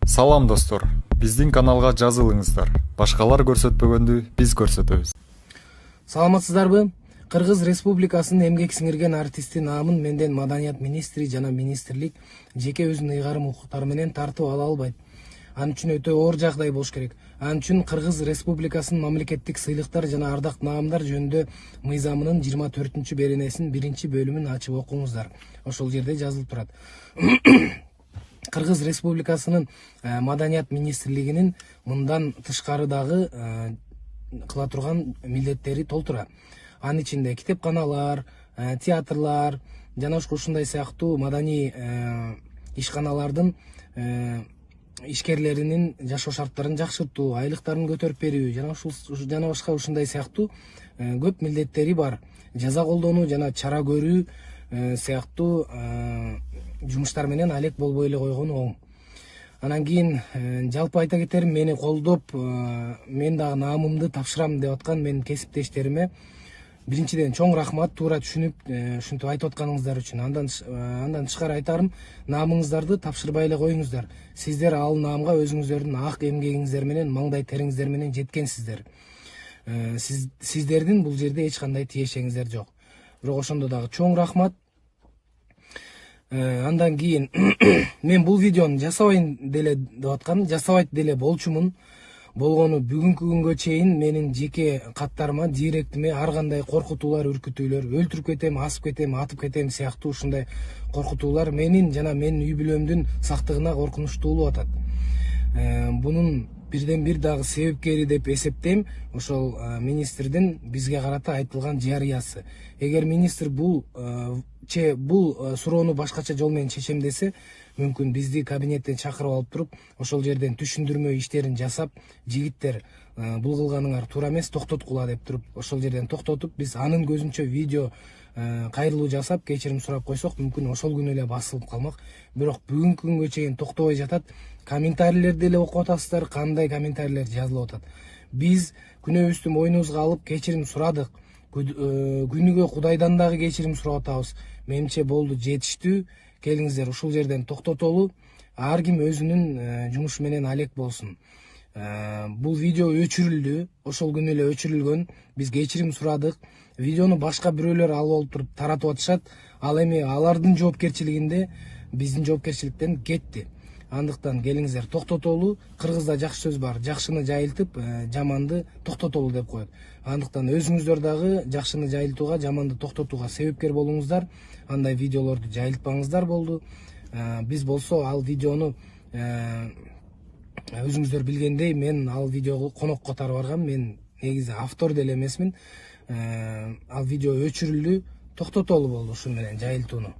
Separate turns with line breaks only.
Салам достор, биздин каналга жазылыңыздар. Башкалар көрсөтпөгөндү биз көрсөтөбүз.
Саламатсыздарбы? Кыргыз Республикасынын эмгек сиңирген артисти наамын менден Маданият министри жана министрлик жеке өзүнүн ыйгарым укуктары менен тартып ала албайт. Ал үчүн өтө оор жагдай болуш керек. Ал үчүн Кыргыз Республикасынын мамлекеттик сыйлыктар жана ардак наамдар жөнүндө мыйзамынын 24-беренесинин 1-бөлүмүн ачып окуңуздар. Ошол жерде жазылып турат. Кыргыз Республикасынын Маданият министрлигинин мындан тышкары дагы кыла турган милдеттери толтура. Анын ичинде китепканалар, театрлар жана ушундай сыяктуу маданий ишканалардын ишкерлеринин жашоо шарттарын жакшыртуу, айлыктарын көтөрүп берүү жана башка ушундай сыяктуу көп милдеттери бар. Жаза колдонуу жана чара көрүү сыяктуу жумуштар менен алек болбой эле койгону оң. Анан кийин жалпы айта кетерим, мени колдоп, мен дагы наамымды тапшырам деп аткан менин кесиптештериме биринчиден чоң рахмат, туура түшүнүп, ушинтип айтып атканыңыздар үчүн. Андан тышкары айтарым, наамыңыздарды тапшырбай эле коюңуздар. Сиздер ал наамга өзүңүздөрдүн ак эмгегиңиздер менен, маңдай териңиздер менен жеткенсиздер. Сиздердин бул жерде эч кандай тиешеңиздер жок. Бирок ошондо дагы чоң рахмат. Андан кийин мен бул видеону жасабайт деле болчумун. Болгону бүгүнкү күнгө чейин менин жеке каттарыма, директиме ар кандай коркутуулар, үркүтүүлөр, өлтүрүп кетем, асып кетем, атып кетем сыяктуу ушундай коркутуулар менин жана менин үй бүлөмдүн сактыгына коркунучтуу болуп атат. Бунун бирден бир дагы себепкери деп эсептейм ошол министрдин бизге карата айтылган жарыясы. Эгер министр бул суроону башкача жол менен чечем десе, мүмкүн бизди кабинеттен чакырып алып туруп, ошол жерден түшүндүрмө иштерин жасап, жигиттер бул кылганыңар туура эмес, токтоткула деп туруп, ошол жерден токтотуп, биз анын көзүнчө видео кайрылуу жасап, кечирим сурап койсок, мүмкүн ошол күнү эле басылып калмак. Бирок бүгүнкү күнгө чейин токтобой жатат. Комментарийлерди эле окуп атасыздар, кандай комментарийлер жазылып атат. Биз күнөөбүздү мойнубузга алып кечирим сурадык. Күнүгө Кудайдан дагы кечирим сурап атабыз. Менимче болду, жетиштүү. Келиңиздер ушул жерден токтотолу. Ар ким өзүнүн жумушу менен алек болсун. Бул видео өчүрүлдү, ошол күнү эле өчүрүлгөн. Биз кечирим сурадык. Видеону башка бирөөлөр алып алып туруп таратып атышат. Ал эми алардын жоопкерчилигинде, биздин жоопкерчиликтен кетти. Андыктан келиңиздер токтотолу. Кыргызда жакшы сөз бар, жакшыны жайылтып, жаманды токтотолу деп коет. Андыктан өзүңүздөр дагы жакшыны жайылтууга, жаманды токтотууга себепкер болуңуздар. Андай видеолорду жайылтпаңыздар болду. Биз болсо ал видеону өзүңүздөр билгендей, мен ал видеого конок катары баргам. Мен негизи автор деле эмесмин. Ал видео өчүрүлдү, токтотолу болду ушу менен жайылтууну.